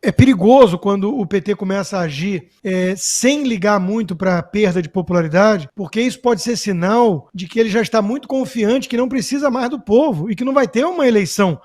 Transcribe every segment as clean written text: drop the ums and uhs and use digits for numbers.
É perigoso quando o PT começa a agir sem ligar muito para a perda de popularidade, porque isso pode ser sinal de que ele já está muito confiante que não precisa mais do povo e que não vai ter uma eleição.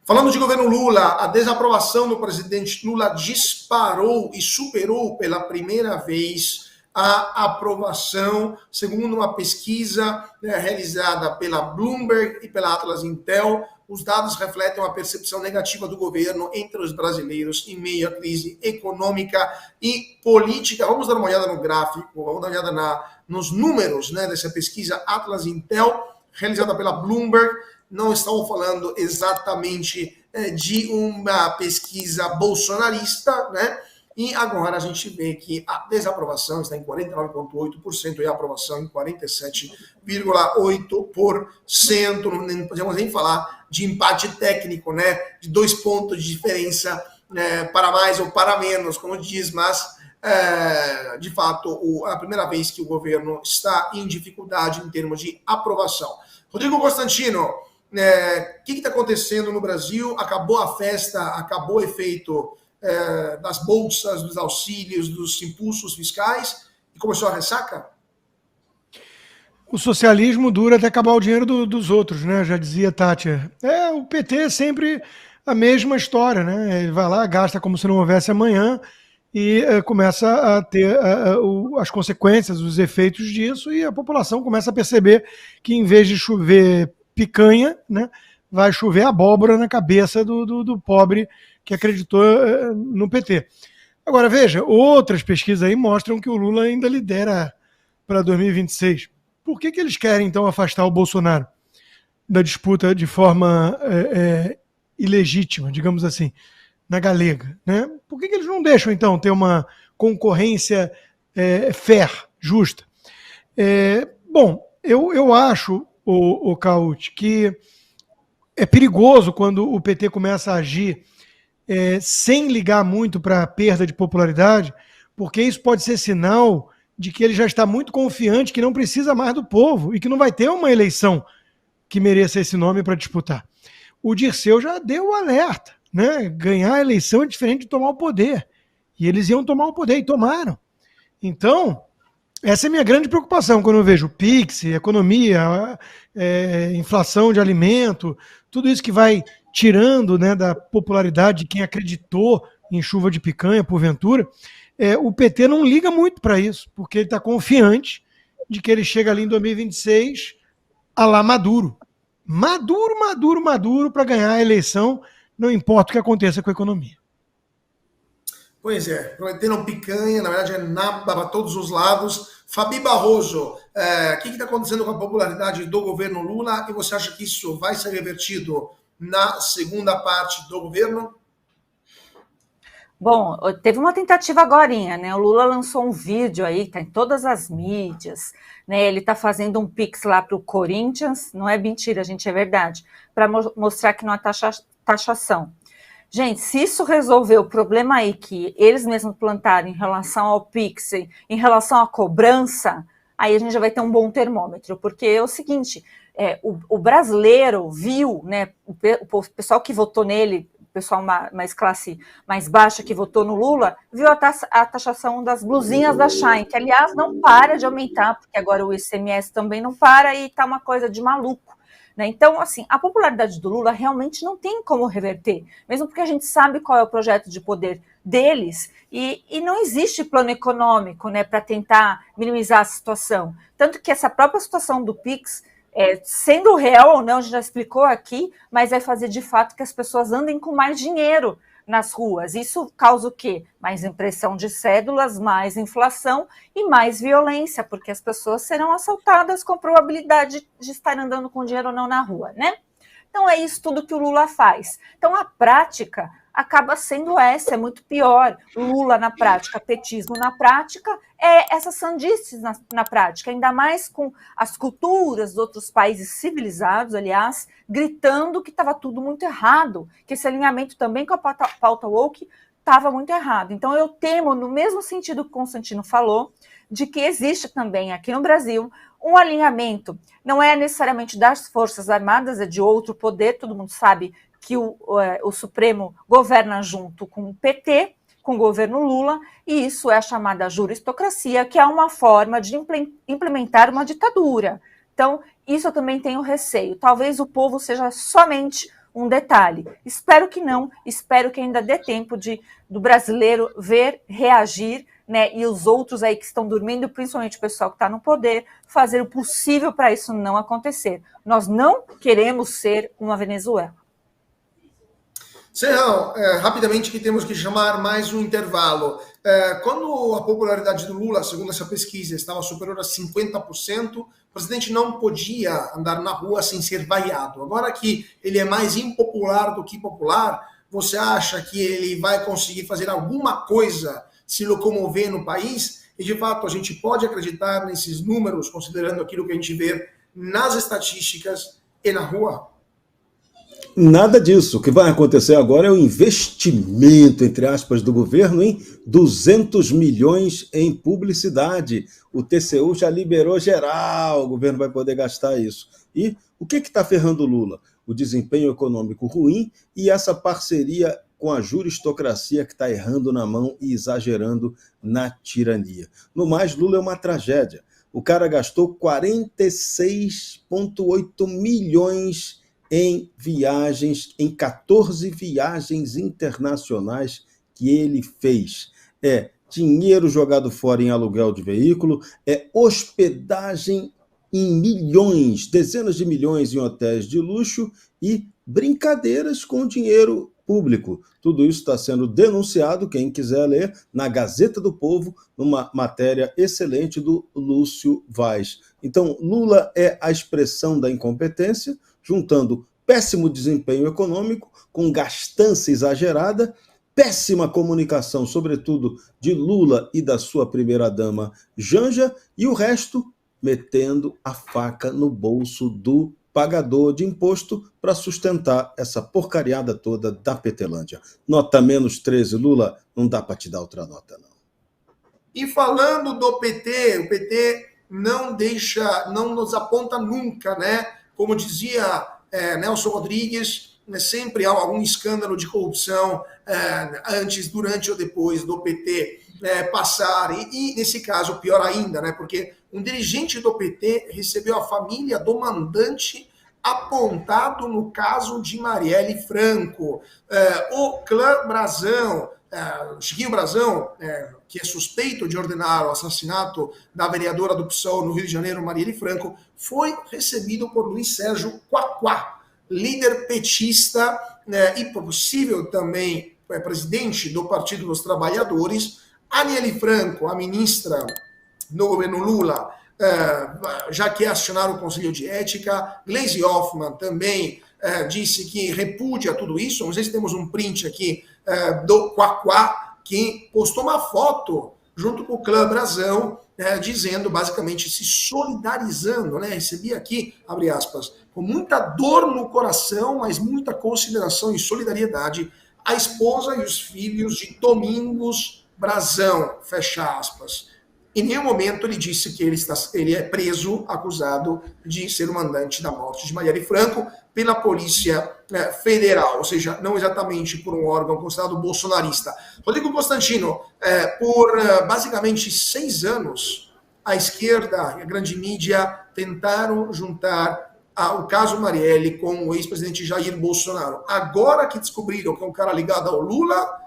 Falando de governo Lula, a desaprovação do presidente Lula disparou e superou pela primeira vez a aprovação, segundo uma pesquisa realizada pela Bloomberg e pela Atlas Intel. Os dados refletem uma percepção negativa do governo entre os brasileiros em meio à crise econômica e política. Vamos dar uma olhada no gráfico, vamos dar uma olhada nos números dessa pesquisa Atlas Intel, realizada pela Bloomberg. Não estamos falando exatamente de uma pesquisa bolsonarista, né? E agora a gente vê que a desaprovação está em 49,8% e a aprovação em 47,8%. Não podemos nem falar de empate técnico, né? De 2 pontos de diferença para mais ou para menos, como diz, mas de fato a primeira vez que o governo está em dificuldade em termos de aprovação. Rodrigo Constantino, o que está acontecendo no Brasil? Acabou a festa, acabou o efeito das bolsas, dos auxílios, dos impulsos fiscais e começou a ressaca? O socialismo dura até acabar o dinheiro dos outros, né? Já dizia Thatcher. O PT é sempre a mesma história, né? Ele vai lá, gasta como se não houvesse amanhã e começa a ter as consequências, os efeitos disso, e a população começa a perceber que em vez de chover picanha, né, vai chover abóbora na cabeça do pobre que acreditou no PT. Agora, veja, outras pesquisas aí mostram que o Lula ainda lidera para 2026. Por que eles querem, então, afastar o Bolsonaro da disputa de forma ilegítima, digamos assim, na galega, né? Por que eles não deixam, então, ter uma concorrência fair, justa? Bom, eu acho, o Cauti, que é perigoso quando o PT começa a agir sem ligar muito para a perda de popularidade, porque isso pode ser sinal de que ele já está muito confiante que não precisa mais do povo e que não vai ter uma eleição que mereça esse nome para disputar. O Dirceu já deu o alerta, né? Ganhar a eleição é diferente de tomar o poder. E eles iam tomar o poder e tomaram. Então, essa é a minha grande preocupação quando eu vejo Pix, economia, inflação de alimento, tudo isso que vai tirando, né, da popularidade de quem acreditou em chuva de picanha, porventura. O PT não liga muito para isso, porque ele está confiante de que ele chega ali em 2026 a lá Maduro. Maduro para ganhar a eleição, não importa o que aconteça com a economia. Pois é, prometeram picanha, na verdade é nada para todos os lados. Fabi Barroso, o que está acontecendo com a popularidade do governo Lula e você acha que isso vai ser revertido na segunda parte do governo? Bom, teve uma tentativa agorinha, né? O Lula lançou um vídeo aí, tá em todas as mídias, né? Ele tá fazendo um pix lá pro Corinthians, não é mentira, gente, é verdade, para mostrar que não há taxação. Gente, se isso resolver o problema aí que eles mesmos plantaram em relação ao pix, em relação à cobrança, aí a gente já vai ter um bom termômetro, porque é o seguinte, o brasileiro viu, né, o pessoal que votou nele, o pessoal mais classe mais baixa que votou no Lula, viu a taxação das blusinhas da Shein, que aliás não para de aumentar, porque agora o ICMS também não para e tá uma coisa de maluco. Então, assim, a popularidade do Lula realmente não tem como reverter, mesmo porque a gente sabe qual é o projeto de poder deles e não existe plano econômico, né, para tentar minimizar a situação. Tanto que essa própria situação do PIX, sendo real ou não, a gente já explicou aqui, mas vai fazer de fato que as pessoas andem com mais dinheiro nas ruas. Isso causa o quê? Mais impressão de cédulas, mais inflação e mais violência, porque as pessoas serão assaltadas com probabilidade de estar andando com dinheiro ou não na rua, né? Então é isso tudo que o Lula faz. Então a prática acaba sendo essa, é muito pior. Lula na prática, petismo na prática, essas sandices na prática, ainda mais com as culturas dos outros países civilizados, aliás, gritando que estava tudo muito errado, que esse alinhamento também com a pauta woke estava muito errado. Então eu temo, no mesmo sentido que o Constantino falou, de que existe também aqui no Brasil um alinhamento, não é necessariamente das Forças Armadas, é de outro poder, todo mundo sabe que o Supremo governa junto com o PT, com o governo Lula, e isso é a chamada juristocracia, que é uma forma de implementar uma ditadura. Então, isso eu também tenho receio. Talvez o povo seja somente um detalhe. Espero que não, espero que ainda dê tempo do brasileiro ver, reagir, né, e os outros aí que estão dormindo, principalmente o pessoal que está no poder, fazer o possível para isso não acontecer. Nós não queremos ser uma Venezuela. Serrão, rapidamente que temos que chamar mais um intervalo. Quando a popularidade do Lula, segundo essa pesquisa, estava superior a 50%, o presidente não podia andar na rua sem ser vaiado. Agora que ele é mais impopular do que popular, você acha que ele vai conseguir fazer alguma coisa, se locomover no país? E, de fato, a gente pode acreditar nesses números, considerando aquilo que a gente vê nas estatísticas e na rua? Nada disso. O que vai acontecer agora é o investimento, entre aspas, do governo em 200 milhões em publicidade. O TCU já liberou geral, o governo vai poder gastar isso. E o que está ferrando o Lula? O desempenho econômico ruim e essa parceria com a juristocracia que está errando na mão e exagerando na tirania. No mais, Lula é uma tragédia. O cara gastou 46,8 milhões em viagens, em 14 viagens internacionais que ele fez. É dinheiro jogado fora em aluguel de veículo, é hospedagem em milhões, dezenas de milhões em hotéis de luxo e brincadeiras com dinheiro público. Tudo isso está sendo denunciado, quem quiser ler, na Gazeta do Povo, numa matéria excelente do Lúcio Vaz. Então, Lula é a expressão da incompetência, juntando péssimo desempenho econômico com gastança exagerada, péssima comunicação, sobretudo de Lula e da sua primeira-dama Janja, e o resto metendo a faca no bolso do pagador de imposto para sustentar essa porcariada toda da Petelândia. Nota menos 13, Lula, não dá para te dar outra nota, não. E falando do PT, o PT não nos aponta nunca, né? Como dizia Nelson Rodrigues, sempre há algum escândalo de corrupção antes, durante ou depois do PT passar. E nesse caso, pior ainda, né? Porque um dirigente do PT recebeu a família do mandante apontado no caso de Marielle Franco. O clã Brazão, Chiquinho Brazão, que é suspeito de ordenar o assassinato da vereadora do PSOL no Rio de Janeiro, Marielle Franco, foi recebido por Luiz Sérgio Quaquá, líder petista e possível também presidente do Partido dos Trabalhadores. Aniele Franco, a ministra no governo Lula, já quer acionar o Conselho de Ética. Gleisi Hoffmann também disse que repudia tudo isso. Não sei se temos um print aqui do Quaquá, que postou uma foto junto com o clã Brazão, dizendo, basicamente, se solidarizando, né? Recebi aqui, abre aspas, com muita dor no coração, mas muita consideração e solidariedade, a esposa e os filhos de Domingos Brazão, fecha aspas. Em nenhum momento ele disse que ele é preso, acusado de ser o mandante da morte de Marielle Franco pela Polícia Federal, ou seja, não exatamente por um órgão considerado bolsonarista. Rodrigo Constantino, por basicamente 6 anos, a esquerda e a grande mídia tentaram juntar o caso Marielle com o ex-presidente Jair Bolsonaro. Agora que descobriram que é um cara ligado ao Lula,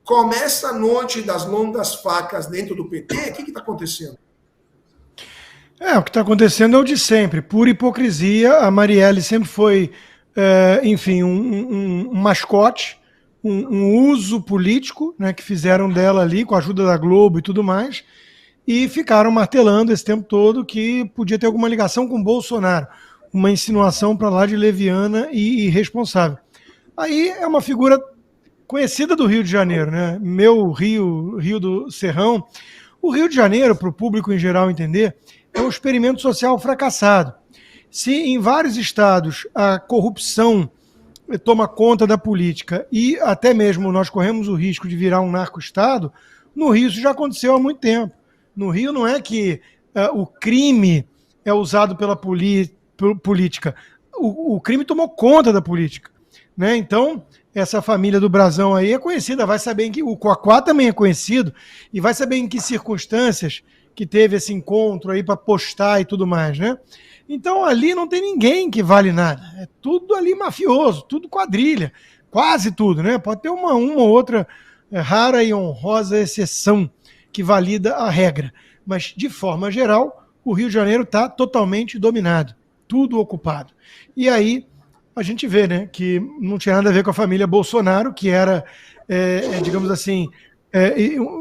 começa a noite das longas facas dentro do PT? O que está acontecendo? O que está acontecendo é o de sempre, pura hipocrisia. A Marielle sempre foi, enfim, um mascote, um uso político, né, que fizeram dela ali, com a ajuda da Globo e tudo mais, e ficaram martelando esse tempo todo que podia ter alguma ligação com Bolsonaro, uma insinuação para lá de leviana e irresponsável. Aí é uma figura conhecida do Rio de Janeiro, né? Meu Rio do Serrão. O Rio de Janeiro, para o público em geral entender, é um experimento social fracassado. Se em vários estados a corrupção toma conta da política e até mesmo nós corremos o risco de virar um narco-estado, no Rio isso já aconteceu há muito tempo. No Rio não é que o crime é usado pela política, o crime tomou conta da política. né? Então, essa família do Brasão aí é conhecida, vai saber em que o Quaquá também é conhecido e vai saber em que circunstâncias que teve esse encontro aí para postar e tudo mais, né? Então ali não tem ninguém que vale nada, é tudo ali mafioso, tudo quadrilha, quase tudo, né? Pode ter uma ou outra rara e honrosa exceção que valida a regra, mas de forma geral o Rio de Janeiro está totalmente dominado, tudo ocupado. E aí a gente vê, né, que não tinha nada a ver com a família Bolsonaro, que era, digamos assim,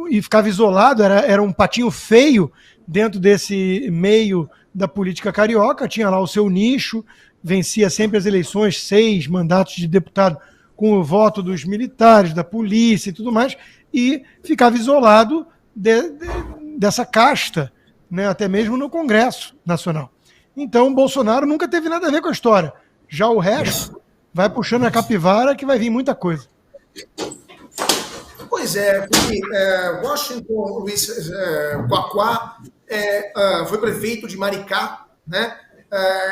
e ficava isolado, era um patinho feio dentro desse meio da política carioca, tinha lá o seu nicho, vencia sempre as eleições, 6 mandatos de deputado com o voto dos militares, da polícia e tudo mais, e ficava isolado dessa casta, né, até mesmo no Congresso Nacional. Então, Bolsonaro nunca teve nada a ver com a história. Já o resto vai puxando a capivara que vai vir muita coisa. Pois é, porque Washington Luiz Quaquá foi prefeito de Maricá, né?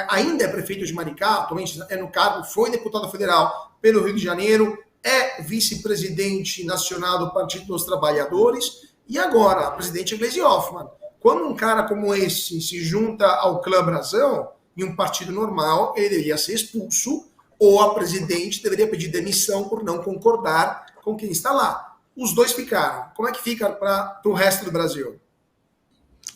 Ainda é prefeito de Maricá, atualmente é no cargo, foi deputado federal pelo Rio de Janeiro, é vice-presidente nacional do Partido dos Trabalhadores e agora presidente Gleisi Hoffmann. Quando um cara como esse se junta ao clã Brasão, em um partido normal, ele deveria ser expulso ou a presidente deveria pedir demissão por não concordar com quem está lá. Os dois ficaram. Como é que fica para o resto do Brasil?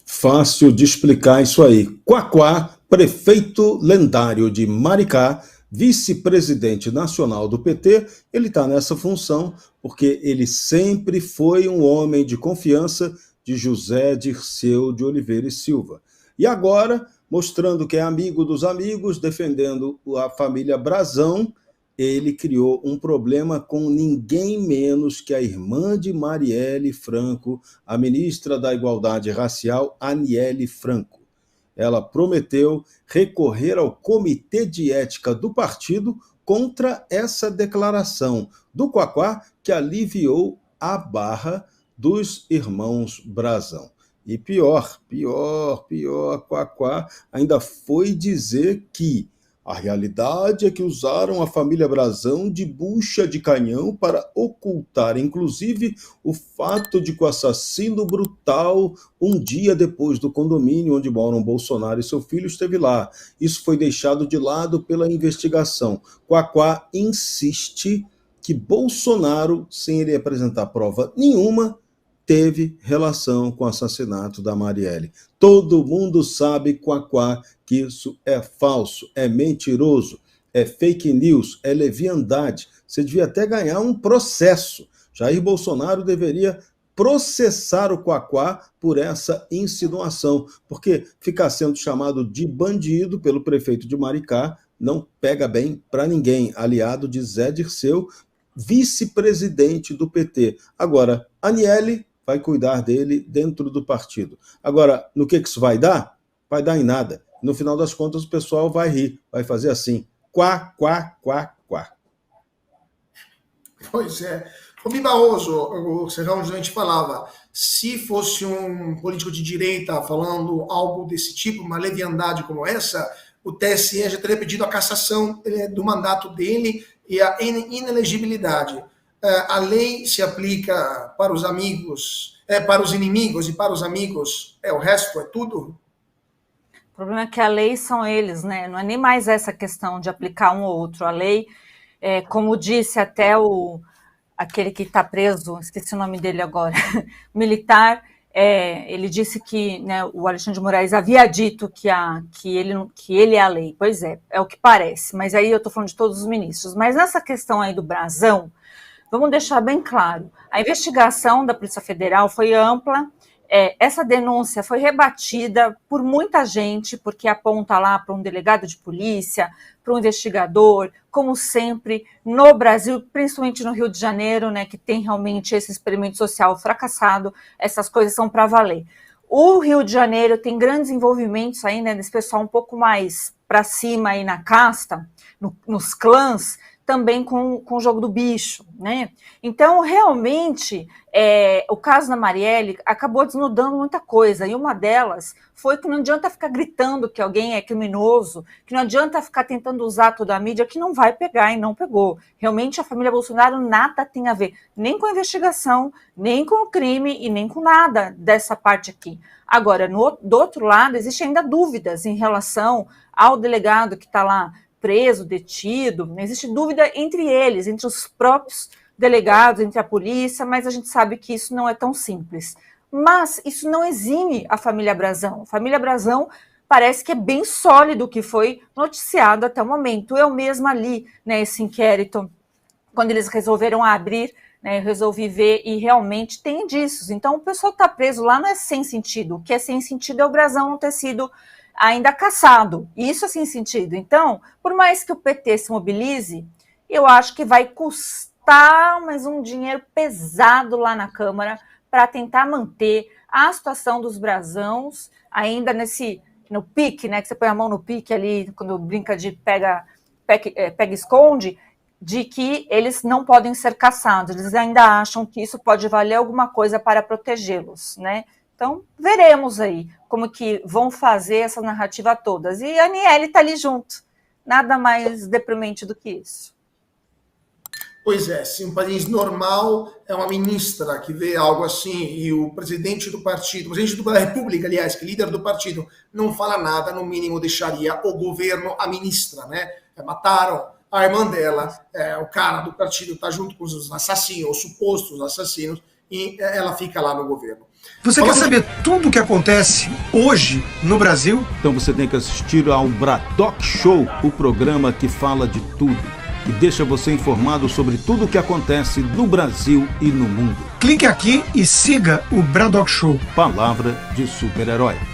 Fácil de explicar isso aí. Quaquá, prefeito lendário de Maricá, vice-presidente nacional do PT, ele está nessa função porque ele sempre foi um homem de confiança de José Dirceu de Oliveira e Silva. E agora, mostrando que é amigo dos amigos, defendendo a família Brasão, ele criou um problema com ninguém menos que a irmã de Marielle Franco, a ministra da Igualdade Racial, Aniele Franco. Ela prometeu recorrer ao Comitê de Ética do partido contra essa declaração do Quaquá, que aliviou a barra dos irmãos Brasão. E pior, Quaquá ainda foi dizer que a realidade é que usaram a família Brasão de bucha de canhão para ocultar, inclusive, o fato de que o assassino brutal, um dia depois do condomínio onde moram Bolsonaro e seu filho, esteve lá. Isso foi deixado de lado pela investigação. Quaquá insiste que Bolsonaro, sem ele apresentar prova nenhuma, teve relação com o assassinato da Marielle. Todo mundo sabe, Quaquá, que isso é falso, é mentiroso, é fake news, é leviandade. Você devia até ganhar um processo. Jair Bolsonaro deveria processar o Quaquá por essa insinuação, porque ficar sendo chamado de bandido pelo prefeito de Maricá não pega bem para ninguém. Aliado de Zé Dirceu, vice-presidente do PT. Agora, Aniele vai cuidar dele dentro do partido. Agora, no que isso vai dar? Vai dar em nada. No final das contas, o pessoal vai rir, vai fazer assim, quá, quá, quá, quá. Pois é. Rubim Barroso, o Serrão a gente falava, se fosse um político de direita falando algo desse tipo, uma leviandade como essa, o TSE já teria pedido a cassação do mandato dele e a inelegibilidade. A lei se aplica para os amigos, para os inimigos e para os amigos, o resto é tudo? O problema é que a lei são eles, né? Não é nem mais essa questão de aplicar um ou outro. A lei, como disse até aquele que está preso, esqueci o nome dele agora, militar, ele disse que, né, o Alexandre de Moraes havia dito que ele é a lei. Pois é o que parece, mas aí eu estou falando de todos os ministros. Mas nessa questão aí do Brasão, vamos deixar bem claro, a investigação da Polícia Federal foi ampla, essa denúncia foi rebatida por muita gente, porque aponta lá para um delegado de polícia, para um investigador, como sempre, no Brasil, principalmente no Rio de Janeiro, né, que tem realmente esse experimento social fracassado, essas coisas são para valer. O Rio de Janeiro tem grandes envolvimentos aí, né, desse pessoal um pouco mais para cima aí na casta, nos clãs, também com o jogo do bicho, né? Então, realmente, o caso da Marielle acabou desnudando muita coisa, e uma delas foi que não adianta ficar gritando que alguém é criminoso, que não adianta ficar tentando usar toda a mídia, que não vai pegar e não pegou. Realmente, a família Bolsonaro nada tem a ver, nem com a investigação, nem com o crime e nem com nada dessa parte aqui. Agora, do outro lado, existem ainda dúvidas em relação ao delegado que está lá preso, detido, existe dúvida entre eles, entre os próprios delegados, entre a polícia, mas a gente sabe que isso não é tão simples. Mas isso não exime a família Brazão. A família Brazão parece que é bem sólido o que foi noticiado até o momento. Eu mesma li, né, esse inquérito, quando eles resolveram abrir, né, eu resolvi ver e realmente tem indícios. Então o pessoal que está preso lá não é sem sentido. O que é sem sentido é o Brazão não ter sido ainda caçado. Isso é sem sentido. Então, por mais que o PT se mobilize, eu acho que vai custar mais um dinheiro pesado lá na Câmara para tentar manter a situação dos Brazãos ainda no pique, né, que você põe a mão no pique ali, quando brinca de pega esconde, de que eles não podem ser caçados. Eles ainda acham que isso pode valer alguma coisa para protegê-los, né? Então, veremos aí como que vão fazer essa narrativa todas. E a Aniele está ali junto. Nada mais deprimente do que isso. Pois é, se um país normal é uma ministra que vê algo assim e o presidente do partido, o presidente da República, aliás, que é líder do partido, não fala nada, no mínimo deixaria o governo a ministra, né? Mataram a irmã dela, o cara do partido está junto com os assassinos, os supostos assassinos, e ela fica lá no governo. Você quer saber tudo o que acontece hoje no Brasil? Então você tem que assistir ao Bradock Show, o programa que fala de tudo e deixa você informado sobre tudo o que acontece no Brasil e no mundo. Clique aqui e siga o Bradock Show. Palavra de super-herói.